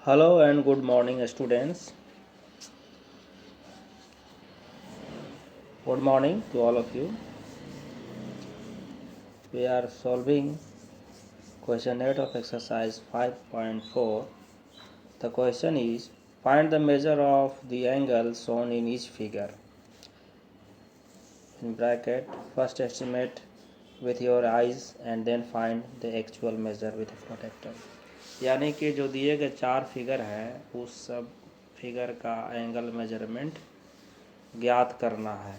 Hello and good morning, students. Good morning to all of you. We are solving question 8 of exercise 5.4. The question is, find the measure of the angle shown in each figure. In bracket, first estimate with your eyes and then find the actual measure with a protractor. यानी कि जो दिए गए 4 figure हैं उस सब figure का angle measurement ज्ञात करना है।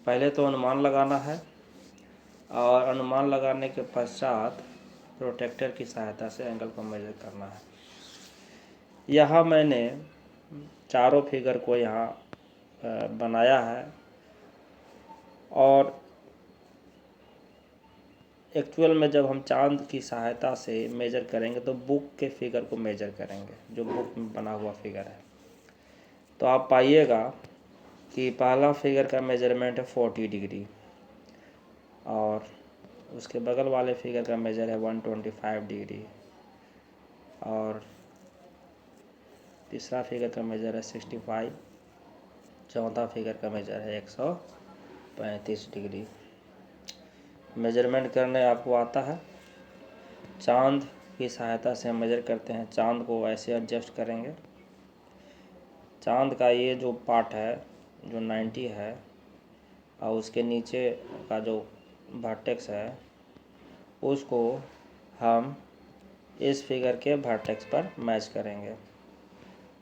पहले तो अनुमान लगाना है और अनुमान लगाने के पश्चात प्रोटेक्टर की सहायता से एंगल को मेजर करना है। यहाँ मैंने चारों फिगर को यहाँ बनाया है और एक्चुअल में जब हम चांद की सहायता से मेजर करेंगे तो बुक के फिगर को मेजर करेंगे, जो बुक में बना हुआ फिगर है। तो आप पाइएगा कि पहला फिगर का मेजरमेंट है 40 डिग्री और उसके बगल वाले फिगर का मेजर है 125 डिग्री और तीसरा फिगर का मेजर है 65, चौथा फिगर का मेजर है 135 डिग्री। मेजरमेंट करने आपको आता है। चांद की सहायता से हम मेजर करते हैं। चांद को ऐसे एडजस्ट करेंगे। चांद का ये जो पार्ट है जो 90 है और उसके नीचे का जो वर्टेक्स है उसको हम इस फिगर के वर्टेक्स पर मैच करेंगे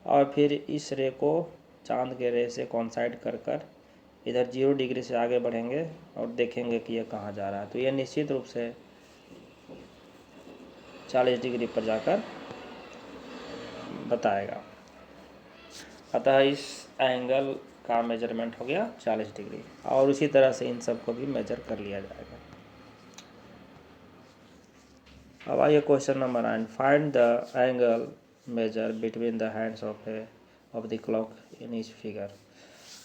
और फिर इस रे को चांद के रे से कोइंसाइड कर कर इधर 0 डिग्री से आगे बढ़ेंगे और देखेंगे कि ये कहाँ जा रहा है। तो ये निश्चित रूप से 40 डिग्री पर जाकर बताएगा। अतः इस एंगल का मेजरमेंट हो गया 40 डिग्री और उसी तरह से इन सब को भी मेजर कर लिया जाएगा। अब आइए question number 9, find the angle measure between the hands of the clock in each figure.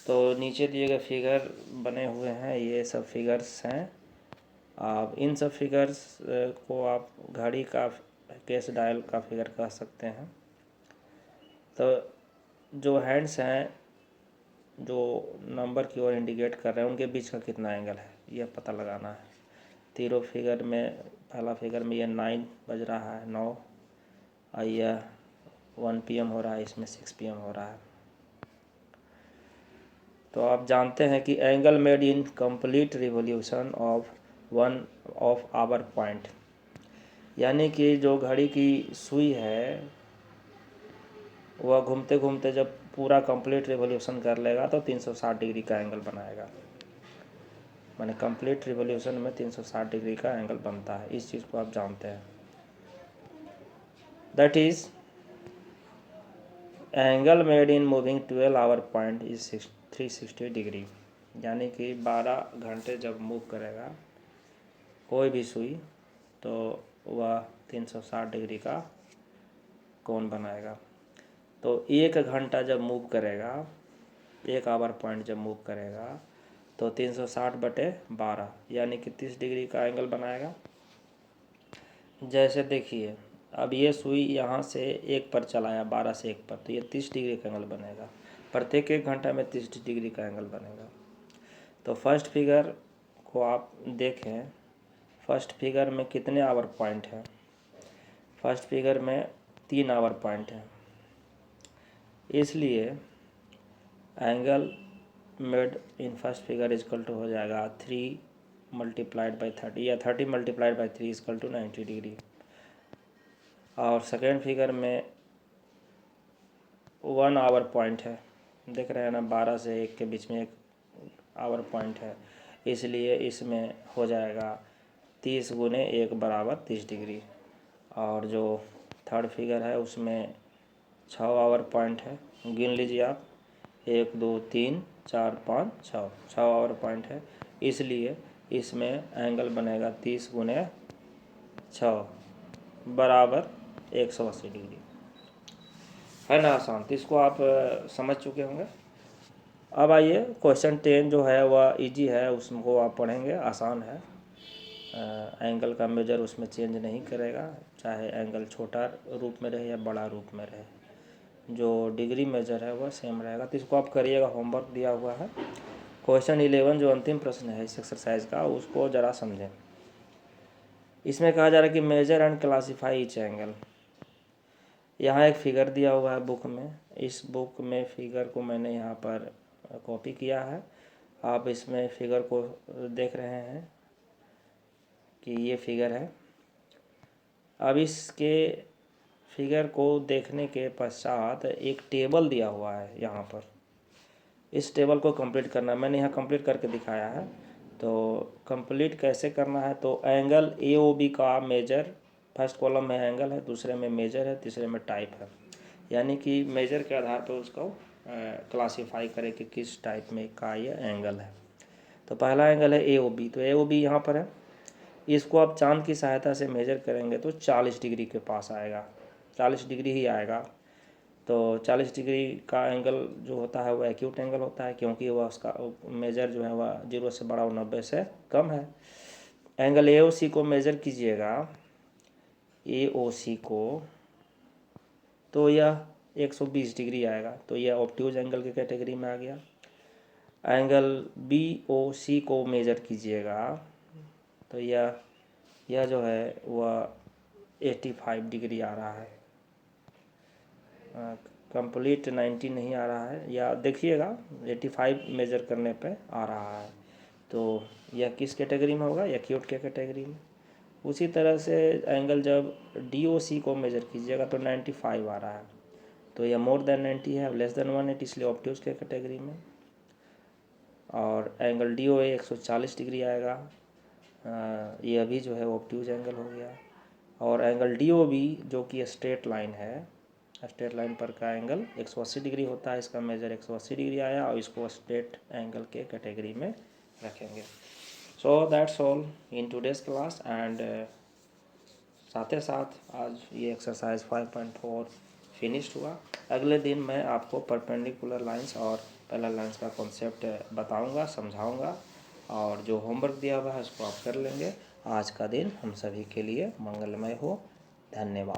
तो नीचे दिए गए फिगर बने हुए हैं, ये सब फिगर्स हैं। आप इन सब फिगर्स को आप घड़ी का केस डायल का फिगर कह सकते हैं। तो जो हैंड्स हैं जो नंबर की ओर इंडिकेट कर रहे हैं उनके बीच का कितना एंगल है यह पता लगाना है। तीनों फिगर में पहला फिगर में ये 9 बज रहा है, 9 और यह 1 PM हो रहा है, इसमें 6 PM हो रहा है। तो आप जानते हैं कि angle made in complete revolution of one of hour point, यानी कि जो घड़ी की सुई है वह घूमते घूमते जब पूरा कंप्लीट रिवॉल्यूशन कर लेगा तो 360 डिग्री का एंगल बनाएगा। माने कंप्लीट रिवॉल्यूशन में 360 डिग्री का एंगल बनता है। इस चीज़ को आप जानते हैं। That is angle made in moving 12 hour point is 360 degree, यानी कि 12 घंटे जब मूव करेगा कोई भी सुई तो वह 360 डिग्री का कोण बनाएगा। तो 1 घंटा जब मूव करेगा, 1 आवर पॉइंट जब मूव करेगा तो 360/12 यानी कि 30 डिग्री का एंगल बनाएगा। जैसे देखिए अब ये सुई यहाँ से 1 पर चलाया, 12 से 1 पर, तो ये 30 डिग्री का एंगल बनेगा। प्रत्येक 1 घंटा में 30 डिग्री का एंगल बनेगा। तो फर्स्ट फिगर को आप देखें, फर्स्ट फिगर में कितने आवर पॉइंट हैं। फर्स्ट फिगर में 3 आवर पॉइंट हैं, इसलिए angle made in first figure equal to हो जाएगा 3 × 30 या 30 × 3 इजकल टू 90 डिग्री। और सेकेंड फिगर में 1 आवर पॉइंट है, देख रहे हैं ना, 12 से 1 के बीच में 1 आवर पॉइंट है, इसलिए इसमें हो जाएगा 30 × 1 = 30 डिग्री। और जो थर्ड फिगर है उसमें 6 आवर पॉइंट है, गिन लीजिए आप, 1 2 3 4 5 6 आवर पॉइंट है, इसलिए इसमें एंगल बनेगा 30 × 6 = 180 डिग्री। है ना आसान? तो इसको आप समझ चुके होंगे। अब आइए क्वेश्चन 10 जो है वह इजी है, उसको आप पढ़ेंगे, आसान है। एंगल का मेजर उसमें चेंज नहीं करेगा, चाहे एंगल छोटा रूप में रहे या बड़ा रूप में रहे, जो डिग्री मेजर है वह सेम रहेगा। तो इसको आप करिएगा, होमवर्क दिया हुआ है। क्वेश्चन 11 जो अंतिम प्रश्न है इस एक्सरसाइज का, उसको ज़रा समझें। इसमें कहा जा रहा है कि measure and classify each angle. यहाँ एक फिगर दिया हुआ है बुक में, इस बुक में फिगर को मैंने यहाँ पर कॉपी किया है। आप इसमें फिगर को देख रहे हैं कि ये फिगर है। अब इसके फिगर को देखने के पश्चात एक टेबल दिया हुआ है यहाँ पर, इस टेबल को कंप्लीट करना है। मैंने यहाँ कंप्लीट करके दिखाया है। तो कंप्लीट कैसे करना है, तो एंगल AOB का मेजर, फर्स्ट कॉलम में एंगल है, दूसरे में मेजर है, तीसरे में टाइप है। यानी कि मेजर के आधार पर उसको क्लासीफाई करें कि किस टाइप में का ये एंगल है। तो पहला एंगल है AOB, तो AOB यहाँ पर है। इसको आप चांद की सहायता से मेजर करेंगे तो 40 डिग्री के पास आएगा, 40 डिग्री ही आएगा। तो 40 डिग्री का एंगल जो होता है वो एक्यूट एंगल होता है, क्योंकि वह उसका मेजर जो है वह 0 से बड़ा और 90 से कम है। एंगल AOC को मेजर कीजिएगा, AOC को, तो यह 120 डिग्री आएगा, तो यह ऑब्ट्यूज एंगल की कैटेगरी में आ गया। एंगल BOC को मेजर कीजिएगा, तो यह जो है वह 85 डिग्री आ रहा है, कंप्लीट 90 नहीं आ रहा है, या देखिएगा 85 मेजर करने पे आ रहा है। तो यह किस कैटेगरी में होगा, एक्यूट के कैटेगरी में। उसी तरह से एंगल जब DOC को मेजर कीजिएगा तो 95 आ रहा है, तो यह मोर देन 90 है, लेस देन 180, इसलिए ऑब्ट्यूज के कैटेगरी में। और एंगल DOA 140 डिग्री आएगा, यह भी जो है ऑब्ट्यूज एंगल हो गया। और एंगल DOB जो कि स्ट्रेट लाइन है, स्ट्रेट लाइन पर का एंगल 180 डिग्री होता है, इसका मेजर 180 डिग्री आया, और इसको स्ट्रेट एंगल के कैटेगरी में रखेंगे। So that's all in today's class. And साथ ही साथ आज ये एक्सरसाइज 5.4 फिनिश्ड हुआ। अगले दिन मैं आपको परपेंडिकुलर लाइंस और पैरेलल लाइंस का कॉन्सेप्ट बताऊंगा, समझाऊंगा, और जो होमवर्क दिया हुआ है उसको आप कर लेंगे। आज का दिन हम सभी के लिए मंगलमय हो। धन्यवाद।